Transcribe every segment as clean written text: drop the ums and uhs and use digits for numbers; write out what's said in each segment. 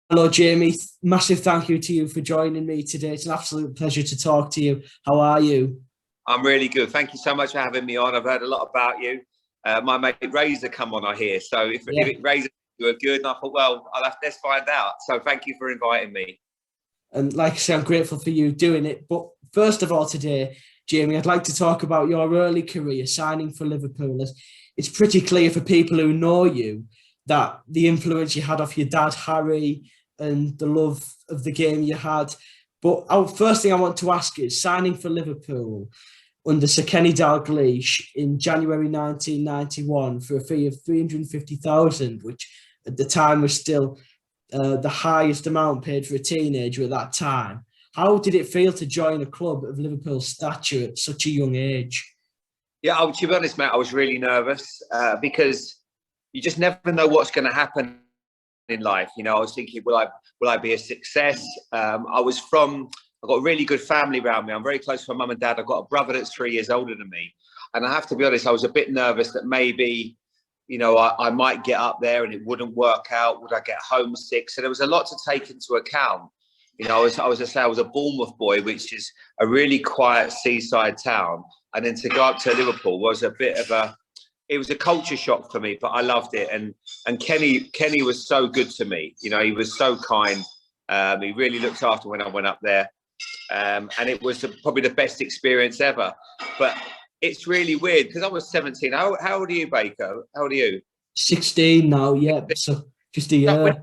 Hello, Jamie. Massive thank you to you for joining me today. It's an absolute pleasure to talk to you. How are you? I'm really good. Thank you so much for having me on. I've heard a lot about you. My mate Razor come on, I hear. So if it Razor you were good, and I thought, well, let's find out. So thank you for inviting me. And like I say, I'm grateful for you doing it. But first of all, today, Jamie, I'd like to talk about your early career signing for Liverpool. It's pretty clear for people who know you that the influence you had off your dad, Harry, and the love of the game you had. But first thing I want to ask is signing for Liverpool under Sir Kenny Dalglish in January 1991 for a fee of 350,000, which at the time was still the highest amount paid for a teenager at that time. How did it feel to join a club of Liverpool's stature at such a young age? Yeah, to be honest, mate, I was really nervous because you just never know what's going to happen in life. You know, I was thinking, will I be a success? I've got a really good family around me. I'm very close to my mum and dad. I've got a brother that's 3 years older than me. And I have to be honest, I was a bit nervous that maybe, you know, I might get up there and it wouldn't work out. Would I get homesick? So there was a lot to take into account. You know, I was a Bournemouth boy, which is a really quiet seaside town. And then to go up to Liverpool was it was a culture shock for me, but I loved it. And Kenny was so good to me. You know, he was so kind. He really looked after when I went up there. And it was probably the best experience ever. But it's really weird because I was 17. How old are you, Baker? How old are you? 16 now, yeah. So just a year. When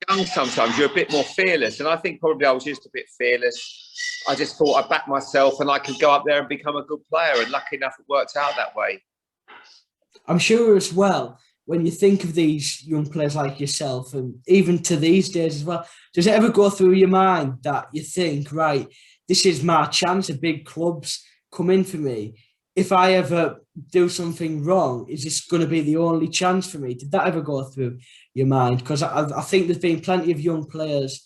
young, sometimes you're a bit more fearless. And I think probably I was just a bit fearless. I just thought I'd back myself and I could go up there and become a good player. And lucky enough, it worked out that way. I'm sure as well, when you think of these young players like yourself, and even to these days as well, does it ever go through your mind that you think, right, this is my chance, of big clubs come in for me. If I ever do something wrong, is this going to be the only chance for me? Did that ever go through your mind? Because I think there's been plenty of young players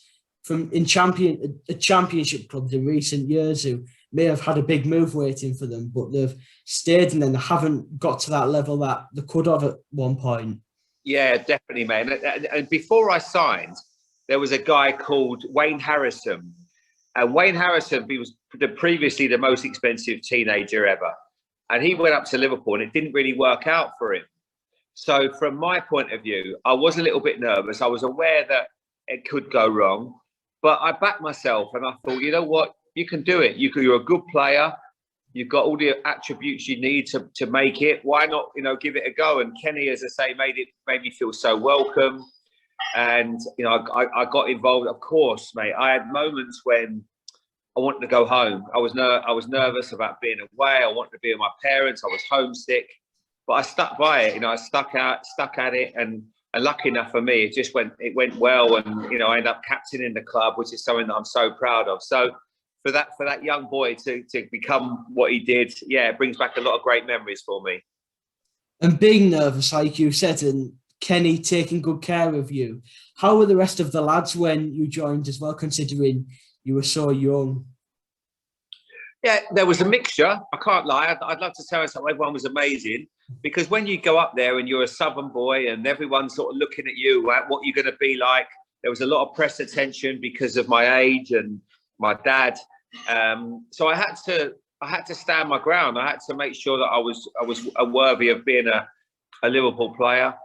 championship clubs in recent years who may have had a big move waiting for them, but they've stayed and then haven't got to that level that they could have at one point. Yeah, definitely, man. And before I signed, there was a guy called Wayne Harrison. And Wayne Harrison, he was previously the most expensive teenager ever. And he went up to Liverpool and it didn't really work out for him. So from my point of view, I was a little bit nervous. I was aware that it could go wrong, but I backed myself and I thought, you know what, you can do it. You're a good player. You've got all the attributes you need to make it. Why not, you know, give it a go? And Kenny, as I say, made me feel so welcome. And, you know, I got involved. Of course, mate, I had moments when I wanted to go home. I was nervous about being away. I wanted to be with my parents. I was homesick, but I stuck by it. You know, I stuck at it, and lucky enough for me, it went well. And you know, I ended up captaining the club, which is something that I'm so proud of. So for that young boy to become what he did, yeah, it brings back a lot of great memories for me. And being nervous, like you said, and Kenny taking good care of you. How were the rest of the lads when you joined as well, considering you were so young? Yeah, there was a mixture. I can't lie. I'd love to tell you something. Everyone was amazing because when you go up there and you're a Southern boy and everyone's sort of looking at you, at what you're going to be like, there was a lot of press attention because of my age and my dad. So I had to stand my ground. I had to make sure that I was worthy of being a Liverpool player.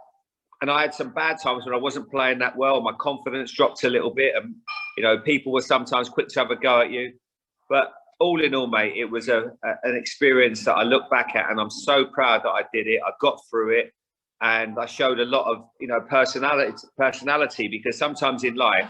And I had some bad times when I wasn't playing that well. My confidence dropped a little bit, and you know, people were sometimes quick to have a go at you. But all in all, mate, it was an experience that I look back at, and I'm so proud that I did it. I got through it, and I showed a lot of, you know, personality, because sometimes in life,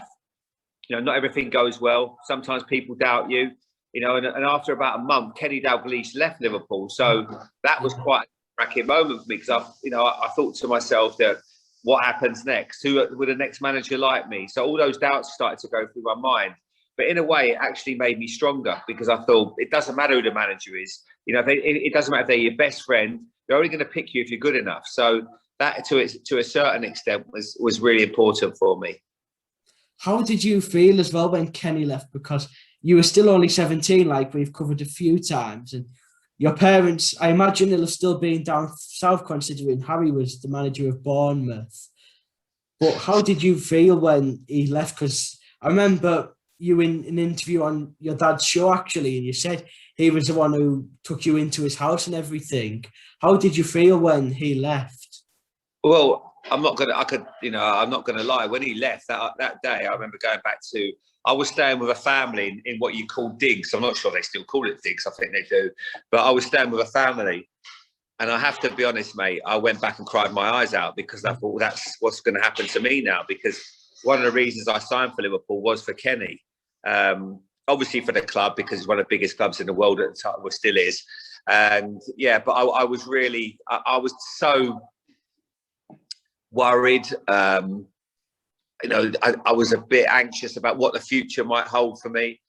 you know, not everything goes well. Sometimes people doubt you, you know. And after about a month, Kenny Dalglish left Liverpool, so that was quite a cracking moment for me, because I thought to myself that, what happens next? Who would the next manager like me? So all those doubts started to go through my mind. But in a way, it actually made me stronger, because I thought it doesn't matter who the manager is. You know, it doesn't matter if they're your best friend. They're only going to pick you if you're good enough. So that, to a certain extent, was really important for me. How did you feel as well when Kenny left? Because you were still only 17, like we've covered a few times. And your parents, I imagine they'll have still been down south, considering Harry was the manager of Bournemouth. But how did you feel when he left? Because I remember you in an interview on your dad's show, actually, and you said he was the one who took you into his house and everything. How did you feel when he left? Well, I'm not gonna lie. When he left that day, I remember going back to. I was staying with a family in what you call digs. I'm not sure they still call it digs. I think they do, but I was staying with a family, and I have to be honest, mate. I went back and cried my eyes out because I thought, well, that's what's going to happen to me now. Because one of the reasons I signed for Liverpool was for Kenny. Obviously for the club, because it's one of the biggest clubs in the world at the time, well, still is. And yeah, but I was really, I was so worried. I was a bit anxious about what the future might hold for me.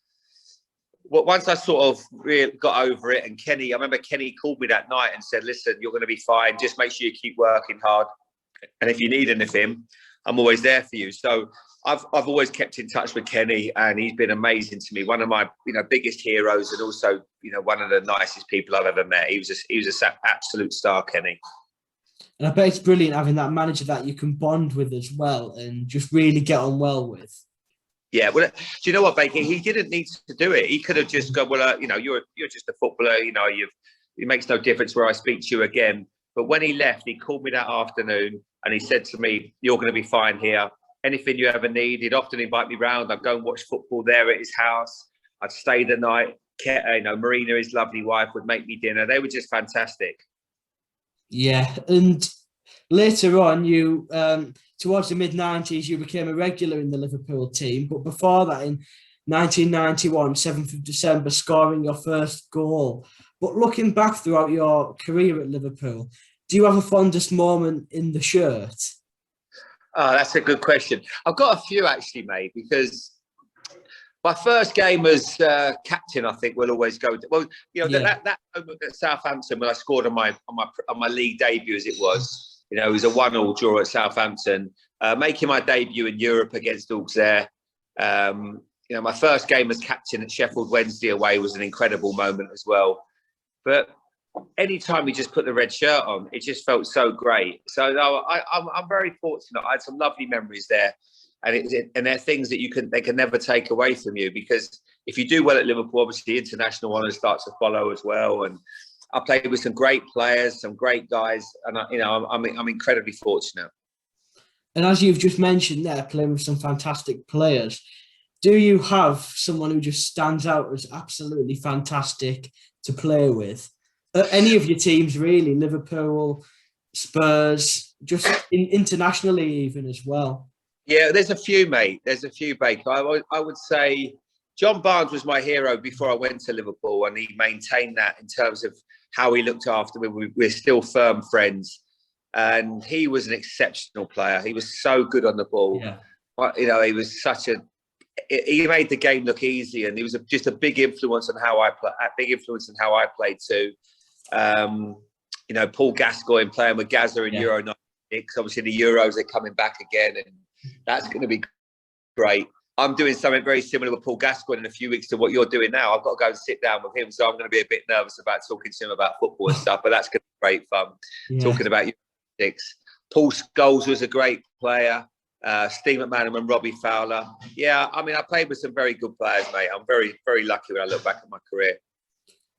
Well, once I sort of really got over it, and Kenny, I remember Kenny called me that night and said, listen, you're going to be fine. Just make sure you keep working hard. And if you need anything, I'm always there for you. So I've always kept in touch with Kenny, and he's been amazing to me. One of my biggest heroes, and also one of the nicest people I've ever met. He was an absolute star, Kenny. And I bet it's brilliant having that manager that you can bond with as well and just really get on well with. Yeah, well, do you know what, Baker? He didn't need to do it. He could have just gone, well, you're just a footballer. It makes no difference where I speak to you again. But when he left, he called me that afternoon and he said to me, you're going to be fine here. Anything you ever need. He'd often invite me round. I'd go and watch football there at his house. I'd stay the night. Marina, his lovely wife, would make me dinner. They were just fantastic. Yeah. And later on, you towards the mid-90s, you became a regular in the Liverpool team. But before that, in 1991, 7th of December, scoring your first goal. But looking back throughout your career at Liverpool, do you have a fondest moment in the shirt? Oh, that's a good question. I've got a few actually, mate, because my first game as captain, I think, will always go. That moment at Southampton when I scored on my league debut, as it was. It was a 1-1 draw at Southampton. Making my debut in Europe against Auxerre. My first game as captain at Sheffield Wednesday away was an incredible moment as well. But anytime you just put the red shirt on, it just felt so great. So no, I'm very fortunate. I had some lovely memories there. And they're things that they can never take away from you, because if you do well at Liverpool, obviously international honours start to follow as well. And I played with some great players, some great guys, and I'm incredibly fortunate. And as you've just mentioned there, playing with some fantastic players, do you have someone who just stands out as absolutely fantastic to play with? Any of your teams, really, Liverpool, Spurs, just internationally even as well? Yeah, there's a few, mate. There's a few, Baker. I would say John Barnes was my hero before I went to Liverpool, and he maintained that in terms of how he looked after me. We're still firm friends, and he was an exceptional player. He was so good on the ball. Yeah. He was he made the game look easy, and he was just a big influence on how I played too. Paul Gascoigne playing with Gazza in Euro 96. Obviously, the Euros are coming back again, and that's going to be great. I'm doing something very similar with Paul Gascoigne in a few weeks to what you're doing now. I've got to go and sit down with him, so I'm going to be a bit nervous about talking to him about football and stuff, but that's going to be great fun. Talking about Euro 96. Paul Scholes was a great player. Steve McManaman and Robbie Fowler. Yeah, I played with some very good players, mate. I'm very, very lucky when I look back at my career.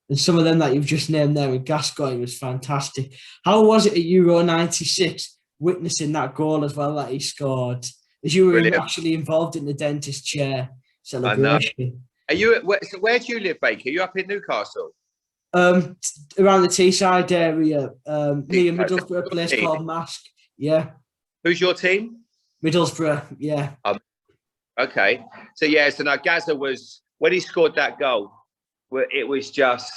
And some of them that you've just named there with Gascoigne was fantastic. How was it at Euro 96 witnessing that goal as well that he scored? As you were actually involved in the dentist chair celebration. Are you? Where do you live, Baker? Are you up in Newcastle? Around the Teesside area, near Middlesbrough, a place called Mask. Yeah. Who's your team? Middlesbrough, yeah. Okay. So now Gazza was, when he scored that goal, it was just,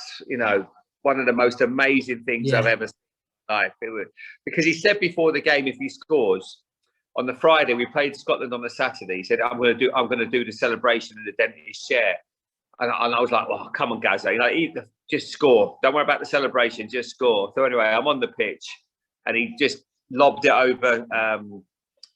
one of the most amazing things I've ever seen in life. Because he said before the game, if he scores, on the Friday, we played Scotland on the Saturday. He said, I'm going to do the celebration in the dentist chair. And I was like, oh, come on, Gazza. Just score. Don't worry about the celebration. Just score. So anyway, I'm on the pitch, and he just lobbed it over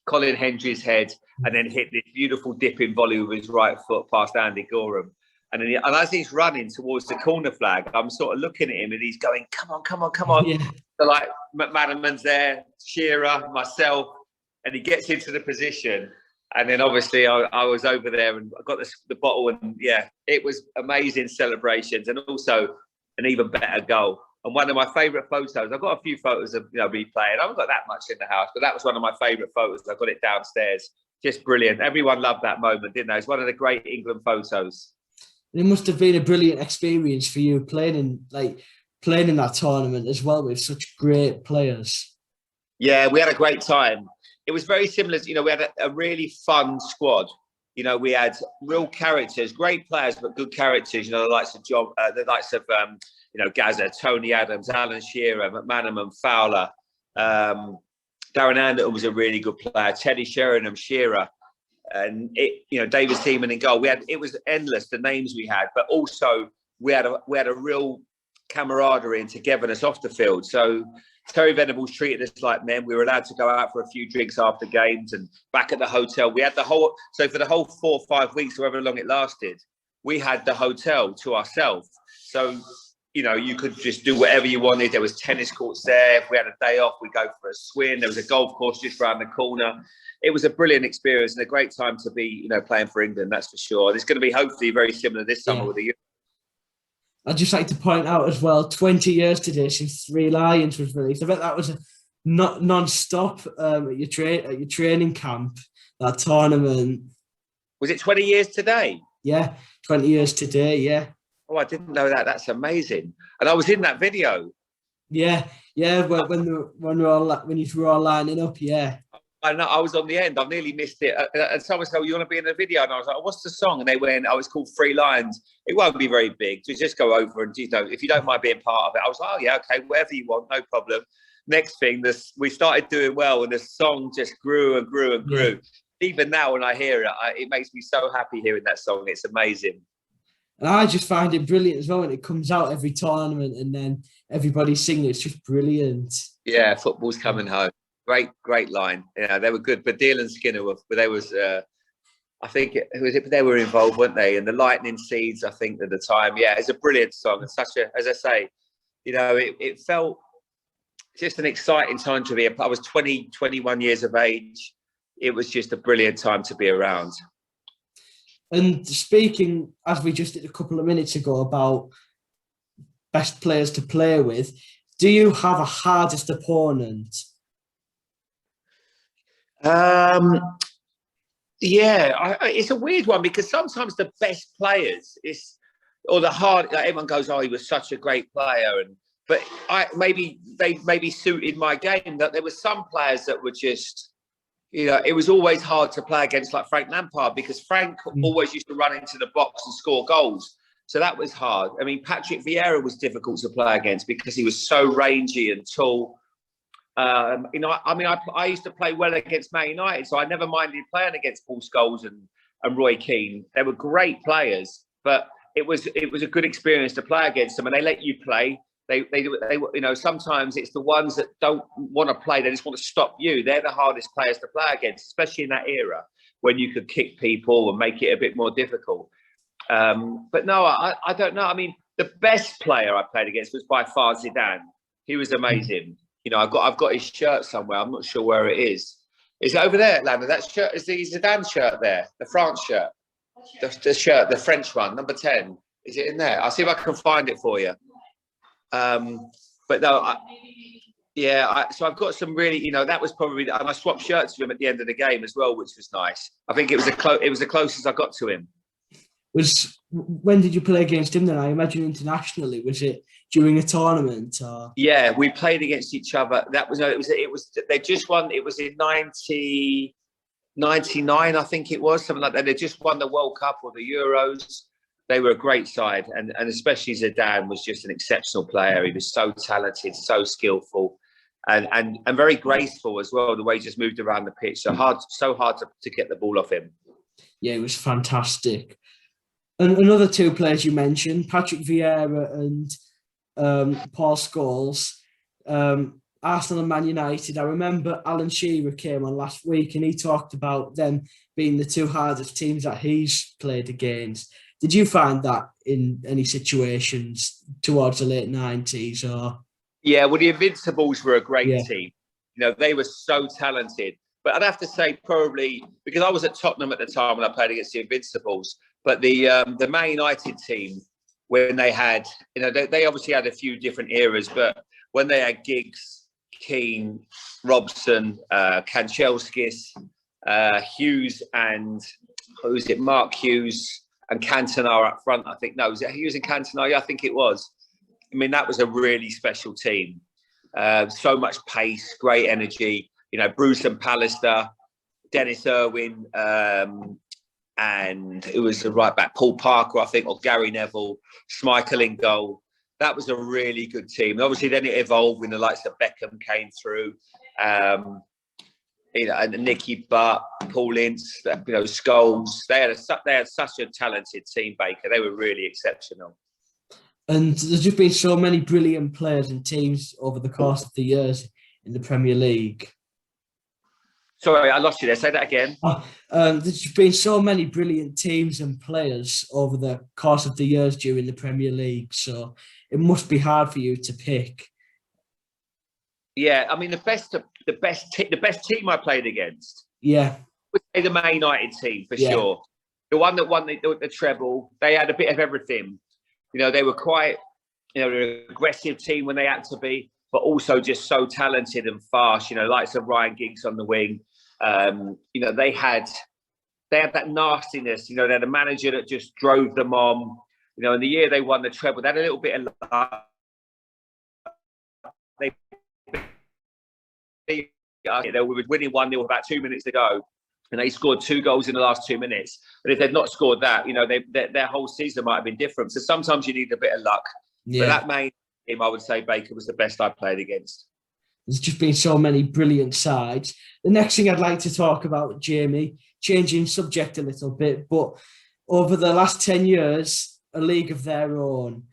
Colin Hendry's head, and then hit this beautiful dipping volley with his right foot past Andy Gorham. And as he's running towards the corner flag, I'm sort of looking at him, and he's going, come on. Yeah. So McManaman's there, Shearer, myself, and he gets into the position. And then obviously I was over there and I got the bottle, and yeah, it was amazing celebrations, and also an even better goal. And one of my favourite photos, I've got a few photos of me playing. I haven't got that much in the house, but that was one of my favourite photos. I got it downstairs. Just brilliant. Everyone loved that moment, didn't they? It's one of the great England photos. It must have been a brilliant experience for you playing in that tournament as well with such great players. Yeah, we had a great time. It was very similar. We had a really fun squad. We had real characters, great players, but good characters. The likes of John, Gazza, Tony Adams, Alan Shearer, McManaman, Fowler. Darren Anderton was a really good player. Teddy Sheringham, Shearer, and David Seaman in goal. It was endless, the names we had, but also we had a real camaraderie and togetherness off the field. So Terry Venables treated us like men. We were allowed to go out for a few drinks after games, and back at the hotel, we had so for the whole 4 or 5 weeks, however long it lasted, we had the hotel to ourselves. So, you could just do whatever you wanted. There was tennis courts there. If we had a day off, we'd go for a swim. There was a golf course just around the corner. It was a brilliant experience and a great time to be, playing for England, that's for sure. It's going to be hopefully very similar this summer with the Euro. I'd just like to point out as well, 20 years today since Three Lions was released. I bet that was non-stop at your training camp, that tournament. Was it 20 years today? Yeah, 20 years today, yeah. Oh, I didn't know that. That's amazing. And I was in that video. Yeah. When you were all lining up, yeah. I know. I was on the end. I've nearly missed it. And someone said, "You want to be in the video?" And I was like, "What's the song?" And they went, "Oh, it's called Three Lions. It won't be very big. Just go over and if you don't mind being part of it." I was like, "Oh yeah, okay, whatever you want, no problem." Next thing, we started doing well, and the song just grew and grew and grew. Yeah. Even now, when I hear it, it makes me so happy hearing that song. It's amazing. And I just find it brilliant as well when it comes out every tournament and then everybody's singing. It's just brilliant. Yeah, football's coming home. Great line. Yeah, they were good. But Baddiel and Skinner I think they were involved, weren't they? And the Lightning Seeds, I think at the time. Yeah, it's a brilliant song. And as I say, it felt just an exciting time to be. I was 21 years of age. It was just a brilliant time to be around. And speaking, as we just did a couple of minutes ago, about best players to play with, do you have a hardest opponent? It's a weird one because sometimes the best players everyone goes, "Oh, he was such a great player," but they suited my game. That there were some players that were just, it was always hard to play against, like Frank Lampard, because Frank always used to run into the box and score goals. So that was hard. I mean, Patrick Vieira was difficult to play against because he was so rangy and tall. I used to play well against Man United, so I never minded playing against Paul Scholes and Roy Keane. They were great players, but it was a good experience to play against them, and they let you play. They sometimes it's the ones that don't want to play. They just want to stop you. They're the hardest players to play against, especially in that era when you could kick people and make it a bit more difficult. But no, I don't know. I mean, the best player I played against was by far Zidane. He was amazing. I've got his shirt somewhere. I'm not sure where it is. Is it over there, Lana? That shirt is the Zidane shirt there, the France shirt, the shirt, the French one, number 10. Is it in there? I'll see if I can find it for you. But no, so I've got some really, that was probably, and I swapped shirts with him at the end of the game as well, which was nice. I think it was the closest I got to him. When did you play against him then? I imagine internationally. Was it during a tournament? Or? Yeah, we played against each other. They just won. It was in 1999, I think it was, something like that. They just won the World Cup or the Euros. They were a great side, and especially Zidane was just an exceptional player. He was so talented, so skillful, and very graceful as well. The way he just moved around the pitch, so hard to get the ball off him. Yeah, it was fantastic. And another two players you mentioned, Patrick Vieira and Paul Scholes, Arsenal and Man United. I remember Alan Shearer came on last week and he talked about them being the two hardest teams that he's played against. Did you find that in any situations towards the late 90s? Or? Yeah, well, the Invincibles were a great team. They were so talented. But I'd have to say probably, because I was at Tottenham at the time when I played against the Invincibles, but the Man United team, when they had, they obviously had a few different eras, but when they had Giggs, Keane, Robson, Kanchelskis, Hughes, and who's it? Mark Hughes and Cantona up front. I think was it Hughes and Cantona? Yeah, I think it was. I mean, that was a really special team. So much pace, great energy. Bruce and Pallister, Dennis Irwin, and it was the right back, Paul Parker, I think, or Gary Neville, Schmeichel in goal. That was a really good team. And obviously, then it evolved when the likes of Beckham came through, and Nicky Butt, Paul Ince, Scholes. They had such a talented team, Baker. They were really exceptional. And there's just been so many brilliant players and teams over the course of the years in the Premier League. Sorry, I lost you there. Say that again. There's just been so many brilliant teams and players over the course of the years during the Premier League. So it must be hard for you to pick. Yeah, I mean the best team I played against. Yeah, was the Man United team for sure. The one that won the treble. They had a bit of everything. They were quite, an aggressive team when they had to be, but also just so talented and fast. Likes of Ryan Giggs on the wing. They had that nastiness. They had a manager that just drove them on. In the year they won the treble, they had a little bit of luck. They were winning 1-0 with about 2 minutes to go, and they scored 2 goals in the last 2 minutes. But if they'd not scored that, their whole season might have been different. So sometimes you need a bit of luck. Yeah. But that main team, I would say, Baker was the best I played against. There's just been so many brilliant sides. The next thing I'd like to talk about, Jamie, changing subject a little bit, but over the last 10 years, a league of their own.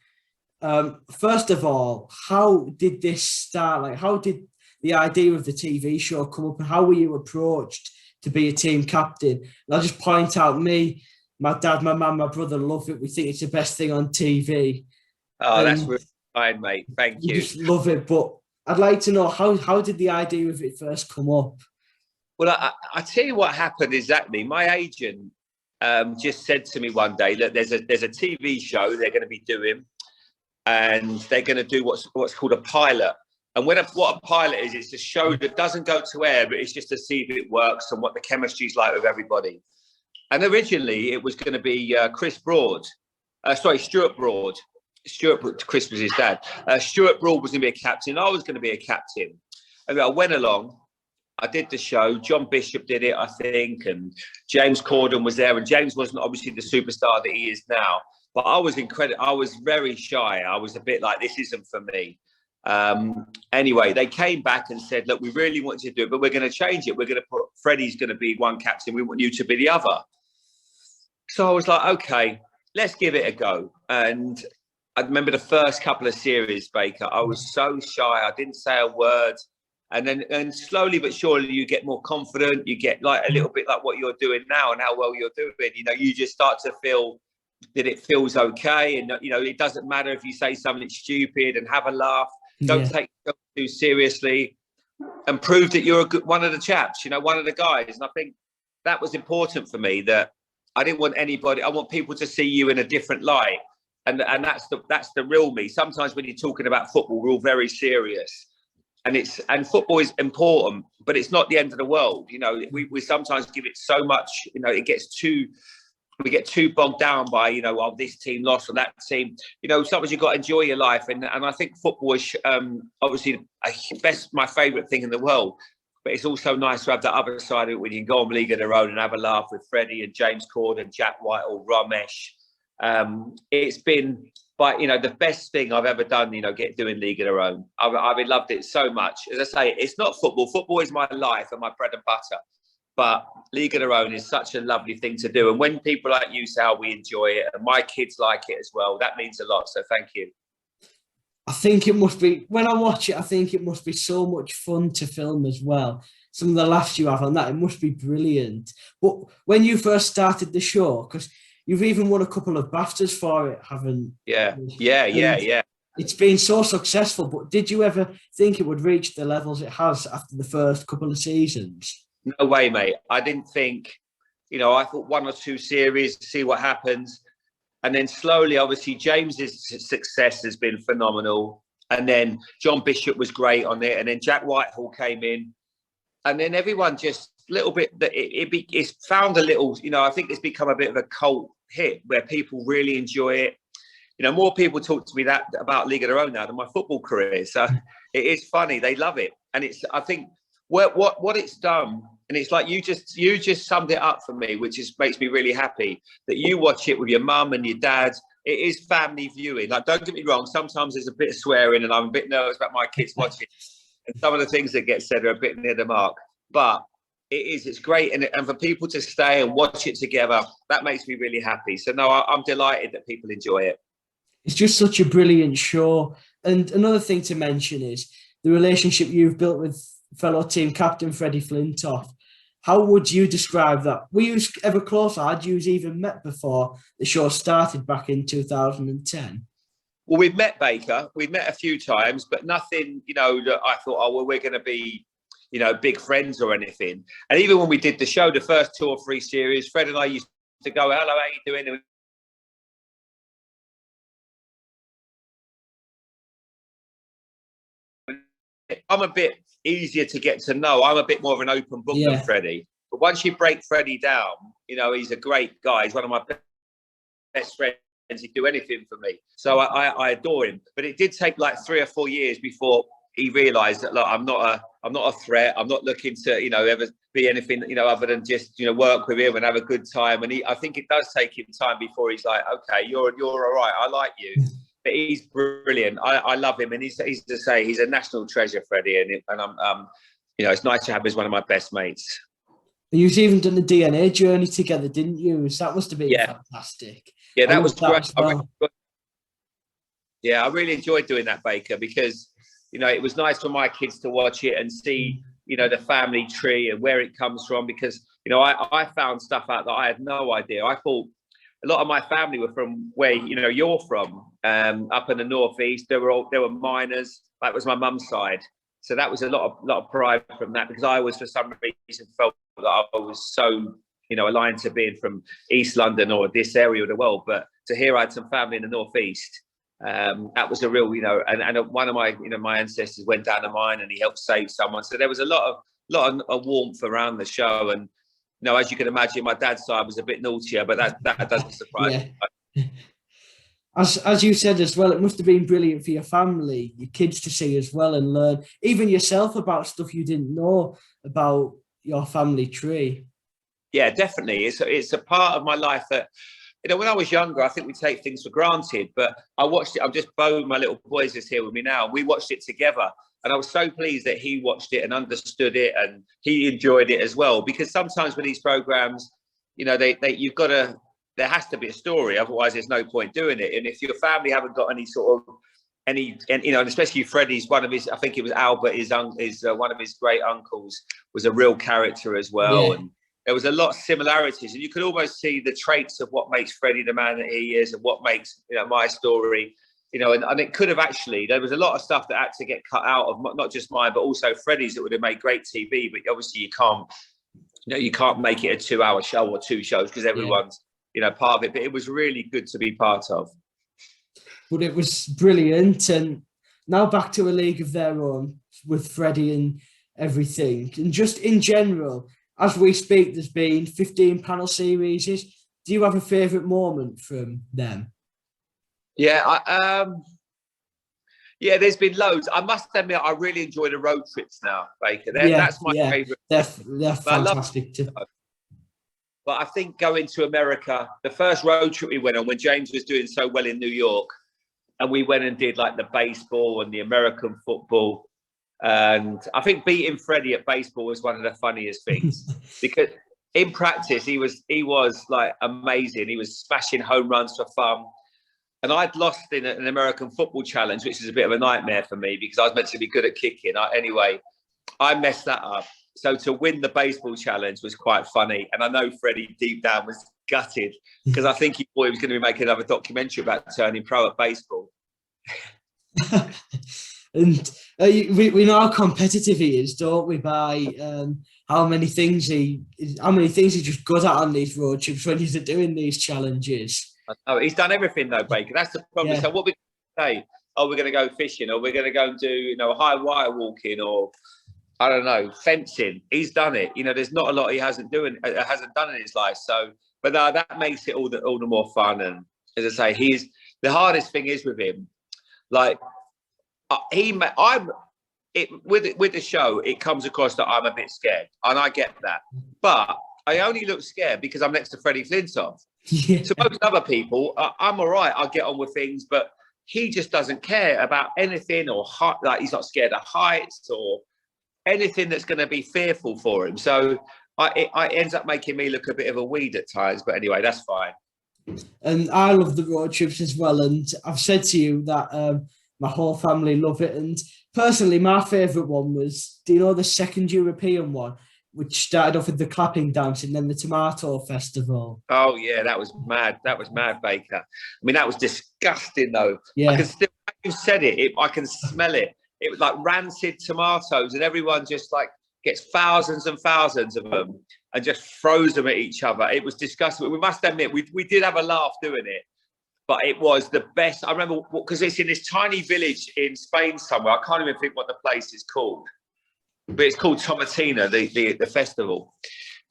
First of all, how did this start? How did the idea of the TV show come up, and how were you approached to be a team captain? And I'll just point out my dad, my mum, my brother love it. We think it's the best thing on TV. Oh, that's really fine, mate. Thank you. Just love it. But I'd like to know how did the idea of it first come up? Well, I tell you what happened exactly. My agent just said to me one day that there's a TV show they're going to be doing, and they're going to do what's called a pilot. And what a pilot is, it's a show that doesn't go to air, but it's just to see if it works and what the chemistry's like with everybody. And originally, it was going to be Stuart Broad. Chris was his dad. Stuart Broad was going to be a captain. I was going to be a captain. And I went along. I did the show. John Bishop did it, I think, and James Corden was there. And James wasn't obviously the superstar that he is now. But I was incredible. I was very shy. I was a bit like, this isn't for me. Anyway, they came back and said, look, we really want you to do it, but we're going to change it. We're going to put Freddie's going to be one captain. We want you to be the other. So I was like, okay, let's give it a go. And I remember the first couple of series, Baker, I was so shy. I didn't say a word. And slowly but surely you get more confident. You get like a little bit like what you're doing now and how well you're doing. You just start to feel that it feels okay. And, it doesn't matter if you say something stupid and have a laugh. Don't take yourself too seriously, and prove that you're one of the chaps, one of the guys. And I think that was important for me, that I didn't want anybody, I want people to see you in a different light. And that's the real me. Sometimes when you're talking about football, we're all very serious. And football is important, but it's not the end of the world. We sometimes give it so much, we get too bogged down by, this team lost or that team. Sometimes you've got to enjoy your life. And I think football is obviously my favourite thing in the world. But it's also nice to have the other side of it when you can go on League of Their Own and have a laugh with Freddie and James Corden, Jack Whitehall, Ramesh. It's been the best thing I've ever done, doing League of Their Own. I've loved it so much. As I say, it's not football. Football is my life and my bread and butter. But League of Their Own is such a lovely thing to do. And when people like you say how we enjoy it, and my kids like it as well, that means a lot. So thank you. I think it must be, when I watch it, I think it must be so much fun to film as well. Some of the laughs you have on that, it must be brilliant. But when you first started the show, because you've even won a couple of BAFTAs for it, haven't you? Yeah. It's been so successful, but did you ever think it would reach the levels it has after the first couple of seasons? No way, mate. I didn't think, I thought 1 or 2 series, see what happens. And then slowly, obviously, James's success has been phenomenal. And then John Bishop was great on it. And then Jack Whitehall came in. And then everyone just a little bit, it's found a little, I think it's become a bit of a cult hit where people really enjoy it. More people talk to me about League of Their Own now than my football career. So it is funny. They love it. And I think what it's done, and it's like you just summed it up for me, which makes me really happy that you watch it with your mum and your dad. It is family viewing. Like, don't get me wrong, sometimes there's a bit of swearing and I'm a bit nervous about my kids watching, and some of the things that get said are a bit near the mark, but it's great. And for people to stay and watch it together, that makes me really happy. So no, I'm delighted that people enjoy it. It's just such a brilliant show. And another thing to mention is the relationship you've built with fellow team captain Freddie Flintoff. How would you describe that? Were you ever closer? Had you even met before the show started back in 2010? Well, we've met Baker. We've met a few times, but nothing, that I thought, oh, well, we're going to be, big friends or anything. And even when we did the show, the first 2 or 3 series, Fred and I used to go, hello, how you doing? I'm a bit easier to get to know. I'm a bit more of an open book than Freddie. But once you break Freddie down, he's a great guy. He's one of my best friends. He'd do anything for me. So I adore him. But it did take like 3 or 4 years before he realised that, look, I'm not a threat. I'm not looking to, ever be anything, other than just, work with him and have a good time. And I think it does take him time before he's like, okay, you're all right. I like you. But he's brilliant. I love him, and he's to say he's a national treasure, Freddie. And I'm, it's nice to have him as one of my best mates. You've even done the DNA journey together, didn't you? So that must have been fantastic. Yeah, that was great. I really enjoyed doing that, Baker, because it was nice for my kids to watch it and see the family tree and where it comes from. Because I found stuff out that I had no idea. I thought a lot of my family were from where you're from, up in the northeast. They were miners. That was my mum's side, so that was a lot of pride from that, because I was, for some reason, felt that I was so aligned to being from East London or this area of the world. But to hear I had some family in the northeast, that was a real and one of my my ancestors went down a mine and he helped save someone. So there was a lot of warmth around the show. And as you can imagine, my dad's side was a bit naughtier, but that doesn't surprise me. As you said as well, it must have been brilliant for your family, your kids, to see as well and learn, even yourself, about stuff you didn't know about your family tree. Yeah, definitely. It's a part of my life that, when I was younger, I think we take things for granted. But I watched it. I'm just Bo, my little boys, is here with me now. We watched it together. And I was so pleased that he watched it and understood it, and he enjoyed it as well. Because sometimes with these programs, you've got to, there has to be a story. Otherwise, there's no point doing it. And if your family haven't got any sort of, and especially Freddie's, one of his, I think it was Albert, one of his great uncles, was a real character as well. Yeah. And there was a lot of similarities, and you could almost see the traits of what makes Freddie the man that he is, and what makes my story. And it could have actually, there was a lot of stuff that had to get cut out of, not just mine, but also Freddie's, that would have made great TV. But obviously you can't make it a 2-hour show or 2 shows, because everyone's, part of it. But it was really good to be part of. But it was brilliant. And now back to A League of Their Own with Freddie and everything. And just in general, as we speak, there's been 15 panel series. Do you have a favourite moment from them? Yeah, there's been loads. I must admit, I really enjoy the road trips now, Baker. That's my favourite. They're fantastic too. But I think going to America, the first road trip we went on when James was doing so well in New York, and we went and did like the baseball and the American football. And I think beating Freddie at baseball was one of the funniest things, because in practice, he was like amazing. He was smashing home runs for fun. And I'd lost in an American football challenge, which is a bit of a nightmare for me, because I was meant to be good at kicking. Anyway, I messed that up. So to win the baseball challenge was quite funny. And I know Freddie deep down was gutted, because I think he thought he was going to be making another documentary about turning pro at baseball. And we know how competitive he is, don't we? By how many things he's just good at on these road trips when he's doing these challenges. Oh, he's done everything though, Baker. That's the problem. Yeah. So what we say? Oh, we're going to go fishing, or we're going to go and do high wire walking, or I don't know, fencing. He's done it. There's not a lot he hasn't done in his life. So, but no, that makes it all the more fun. And as I say, the hardest thing is with him, like with the show, it comes across that I'm a bit scared, and I get that. But I only look scared because I'm next to Freddie Flintoff. Yeah. To most other people, I'm all right. I'll get on with things, but he just doesn't care about anything or like he's not scared of heights or anything that's going to be fearful for him. So it ends up making me look a bit of a weed at times. But anyway, that's fine. And I love the road trips as well. And I've said to you that my whole family love it. And personally, my favourite one was, do you know the second European one, which started off with the clapping dance and then the tomato festival? Oh, yeah, that was mad. That was mad, Baker. I mean, that was disgusting, though. Yeah. I can still, you said it, I can smell it. It was like rancid tomatoes, and everyone just like gets thousands and thousands of them and just throws them at each other. It was disgusting. We must admit, we did have a laugh doing it, but it was the best. I remember, because it's in this tiny village in Spain somewhere. I can't even think what the place is called, but it's called Tomatina, the festival.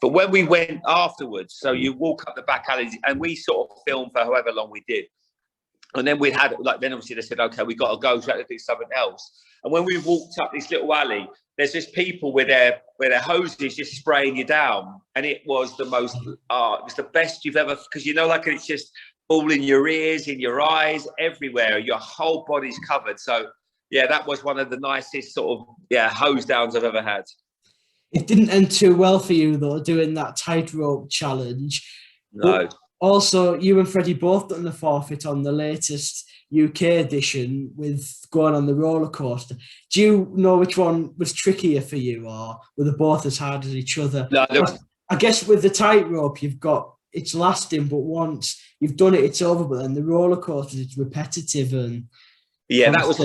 But when we went afterwards, so you walk up the back alleys, and we sort of filmed for however long we did. And then then obviously they said, okay, we got to go, so we had to do something else. And when we walked up this little alley, there's just people with their hoses just spraying you down. And it was the most, it was the best you've ever, because like it's just all in your ears, in your eyes, everywhere. Your whole body's covered. So yeah, that was one of the nicest sort of, hose downs I've ever had. It didn't end too well for you, though, doing that tightrope challenge. No. But also, you and Freddie both done the forfeit on the latest UK edition with going on the roller coaster. Do you know which one was trickier for you, or were they both as hard as each other? No, I guess with the tightrope, it's lasting, but once you've done it, it's over. But then the roller coaster, it's repetitive and constant. That was.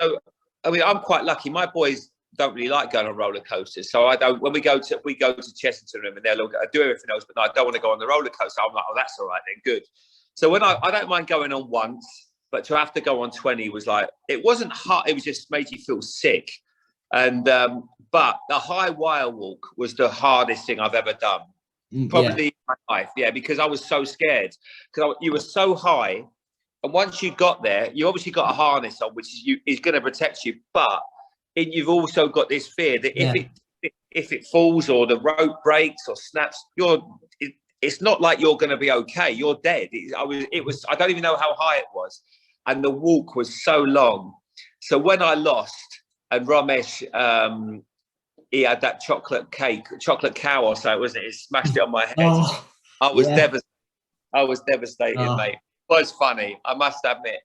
So, I mean, I'm quite lucky. My boys don't really like going on roller coasters, so I don't. When we go to Chessington and they'll look, I do everything else, but no, I don't want to go on the roller coaster. I'm like, oh, that's all right then, good. So when I don't mind going on once, but to have to go on 20 was like, it wasn't hard. It was just made you feel sick. And but the high wire walk was the hardest thing I've ever done, probably in my life. Yeah, because I was so scared because you were so high, and once you got there, you obviously got a harness on, which is going to protect you, but you've also got this fear that if it falls or the rope breaks or snaps, it's not like you're going to be okay. You're dead. I don't even know how high it was, and the walk was so long. So when I lost, and Ramesh, he had that chocolate cow or so, wasn't it? He smashed it on my head. Oh, I was devastated, mate. It was funny, I must admit.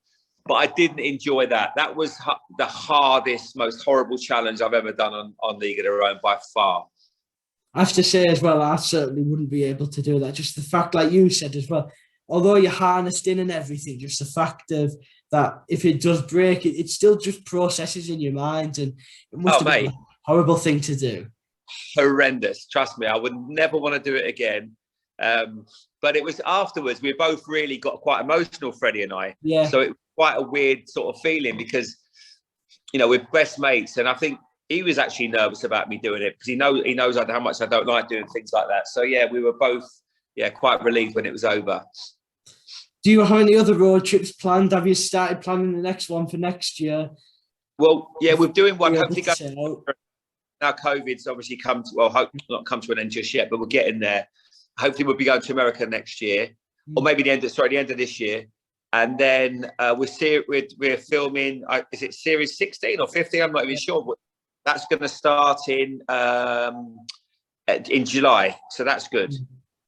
But I didn't enjoy that. That was the hardest, most horrible challenge I've ever done on League of Their Own by far. I have to say as well, I certainly wouldn't be able to do that. Just the fact, like you said as well, although you're harnessed in and everything, just the fact of that if it does break, it still just processes in your mind, and it must have been a horrible thing to do. Horrendous. Trust me, I would never want to do it again. But it was afterwards, we both really got quite emotional, Freddie and I. Yeah. So it was quite a weird sort of feeling because, we're best mates. And I think he was actually nervous about me doing it because he knows how much I don't like doing things like that. So, yeah, we were both, quite relieved when it was over. Do you have any other road trips planned? Have you started planning the next one for next year? Well, yeah, we're doing one. Hopefully, now COVID's obviously hope not come to an end just yet, but we're getting there. Hopefully, we'll be going to America next year, or maybe the end of this year. And then we're filming. Is it series 16 or 15? I'm not even sure. But that's going to start in July, so that's good.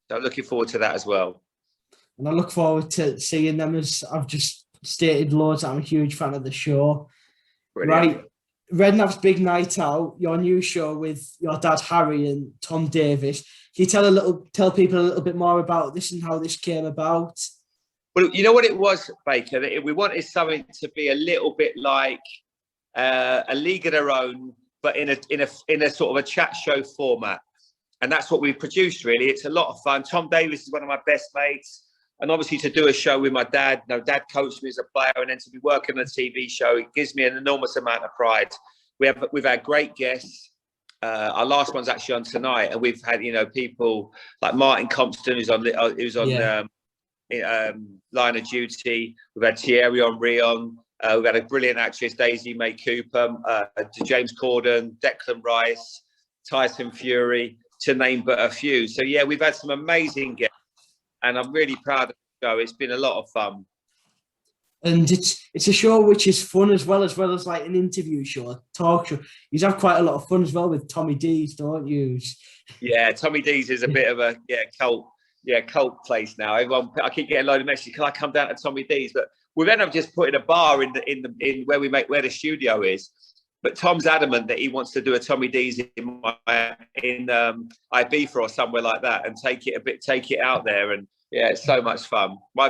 So looking forward to that as well. And I look forward to seeing them, as I've just stated loads. I'm a huge fan of the show. Brilliant. Right, Redknapp's Big Night Out, your new show with your dad Harry and Tom Davis. Can you tell people a little bit more about this and how this came about? Well, you know what it was, Baker? That we wanted something to be a little bit like a league of their own, but in a sort of a chat show format. And that's what we've produced, really. It's a lot of fun. Tom Davis is one of my best mates. And obviously to do a show with my dad, dad coached me as a player, and then to be working on a TV show, it gives me an enormous amount of pride. We've had great guests. Our last one's actually on tonight, and we've had, people like Martin Compton, who's on Line of Duty. We've had Thierry Henry on. We've had a brilliant actress, Daisy May Cooper, James Corden, Declan Rice, Tyson Fury, to name but a few. So yeah, we've had some amazing guests, and I'm really proud of the show. It's been a lot of fun. And it's a show which is fun as well as like an interview show, a talk show. You have quite a lot of fun as well with Tommy D's, don't you? Yeah, Tommy D's is a bit of a cult place now. Everyone, I keep getting a load of messages. Can I come down to Tommy D's? But we've ended up just putting a bar in where the studio is. But Tom's adamant that he wants to do a Tommy D's in Ibiza or somewhere like that, and take it out there. And yeah, it's so much fun. My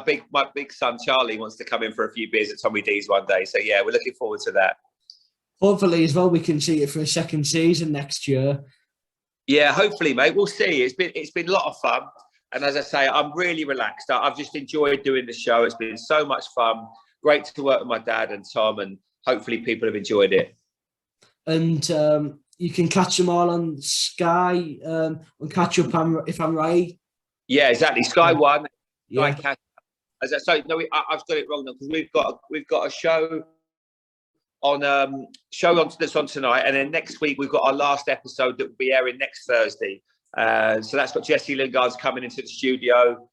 big son Charlie wants to come in for a few beers at Tommy D's one day. So yeah, we're looking forward to that. Hopefully as well, we can see it for a second season next year. Yeah, hopefully, mate. We'll see. It's been a lot of fun. And as I say, I'm really relaxed. I've just enjoyed doing the show. It's been so much fun. Great to work with my dad and Tom, and hopefully people have enjoyed it. And you can catch them all on Sky, on Catch Up, if I'm right. Yeah, exactly. Sky One. Yeah. Sky Catch. I've got it wrong now, because we've got a show that's on tonight, and then next week we've got our last episode that will be airing next Thursday. So that's got Jesse Lingard's coming into the studio.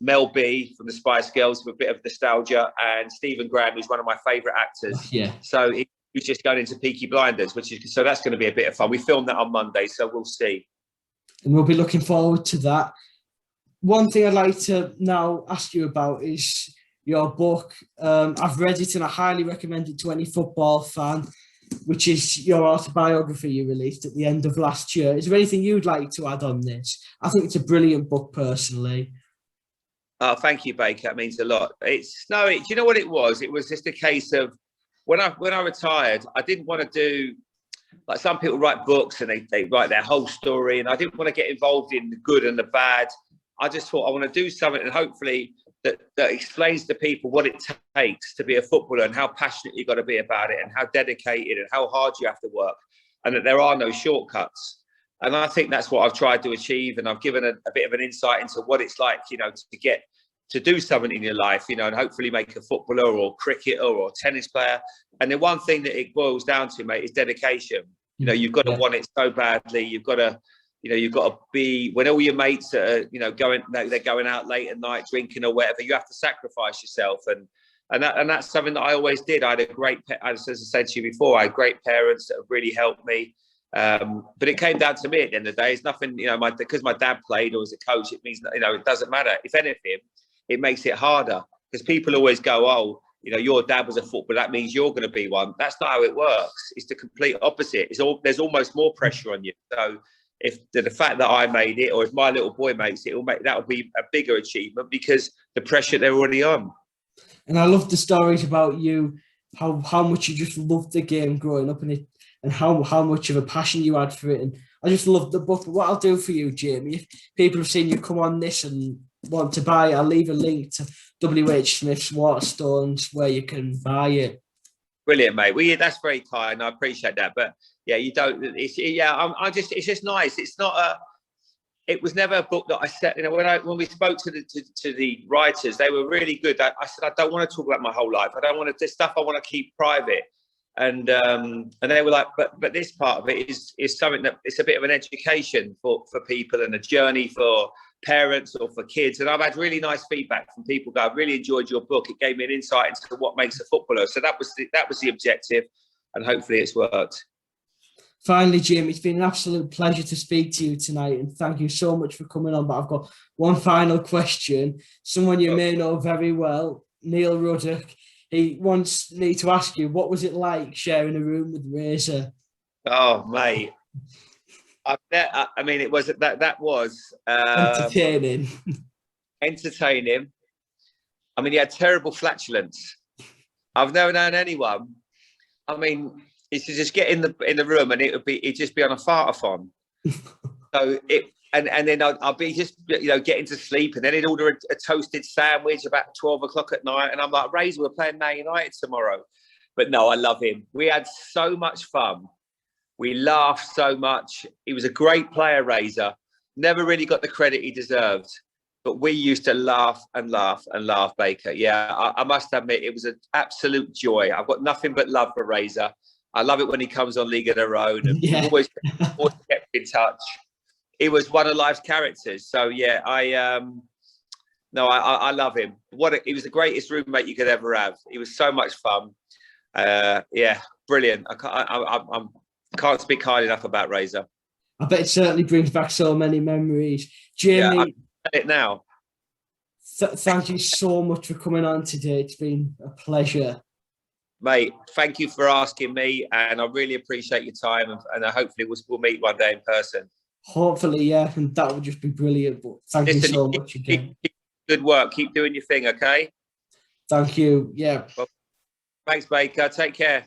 Mel B from the Spice Girls with a bit of nostalgia, and Stephen Graham, who's one of my favourite actors. Yeah. So he's just going into Peaky Blinders, so that's going to be a bit of fun. We filmed that on Monday, so we'll see. And we'll be looking forward to that. One thing I'd like to now ask you about is your book. I've read it and I highly recommend it to any football fan, which is your autobiography you released at the end of last year. Is there anything you'd like to add on this? I think it's a brilliant book, personally. Oh, thank you, Baker. That means a lot. Do you know what it was? It was just a case of when I retired, I didn't want to do, like some people write books and they write their whole story, and I didn't want to get involved in the good and the bad. I just thought I want to do something, and hopefully that explains to people what it takes to be a footballer, and how passionate you've got to be about it, and how dedicated and how hard you have to work, and that there are no shortcuts. And I think that's what I've tried to achieve. And I've given a bit of an insight into what it's like, to get to do something in your life, and hopefully make a footballer or cricketer or tennis player. And the one thing that it boils down to, mate, is dedication. You've got to want it so badly. You've got to be, when all your mates are, they're going out late at night drinking or whatever, you have to sacrifice yourself. And that's something that I always did. I had as I said to you before, I had great parents that have really helped me. But it came down to me at the end of the day. It's nothing, because my dad played or was a coach, it means, it doesn't matter. If anything, it makes it harder, because people always go, oh, your dad was a footballer, that means you're going to be one. That's not how it works. It's the complete opposite. There's almost more pressure on you. So if the fact that I made it, or if my little boy makes it, that will be a bigger achievement, because the pressure they're already on. And I love the stories about you, how much you just loved the game growing up, and how much of a passion you had for it. And I just love the book. What I'll do for you, Jamie, if people have seen you come on this and want to buy it, I'll leave a link to W.H. Smith's Waterstones where you can buy it. Brilliant, mate. Well, yeah, that's very kind. I appreciate that. But yeah, you don't. It's just nice. It's not it was never a book that I said. When we spoke to the writers, they were really good. I said, I don't want to talk about my whole life. I don't want to. This stuff I want to keep private. And they were like, but this part of it is something that it's a bit of an education for people, and a journey for parents or for kids. And I've had really nice feedback from people go, I've really enjoyed your book. It gave me an insight into what makes a footballer. So that was the objective, and hopefully it's worked. Finally, Jamie, it's been an absolute pleasure to speak to you tonight, and thank you so much for coming on. But I've got one final question. Someone you may know very well, Neil Ruddock. He wants me to ask you, what was it like sharing a room with Razor? Oh, mate. It was entertaining. Entertaining. I mean, he had terrible flatulence. I've never known anyone. I mean, it's to just get in the room and it'd just be on a fartathon. So and then I'll be just getting to sleep, and then he'd order a toasted sandwich about 12 o'clock at night, and I'm like, Razor, we're playing Man United tomorrow. But no, I love him. We had so much fun. We laughed so much. He was a great player, Razor. Never really got the credit he deserved. But we used to laugh and laugh and laugh, Baker. Yeah, I must admit, it was an absolute joy. I've got nothing but love for Razor. I love it when he comes on League of Their Own, and we've always kept in touch. He was one of life's characters. So yeah, I love him. He was the greatest roommate you could ever have. He was so much fun. Yeah, brilliant. I can't speak highly enough about Razor. I bet it certainly brings back so many memories. Jamie, yeah, it now. Thank you so much for coming on today. It's been a pleasure. Mate, thank you for asking me, and I really appreciate your time, and hopefully we'll meet one day in person. Hopefully, yeah, and that would just be brilliant. But thank you so much again. Good work. Keep doing your thing, okay? Thank you. Yeah. Well, thanks, Baker. Take care.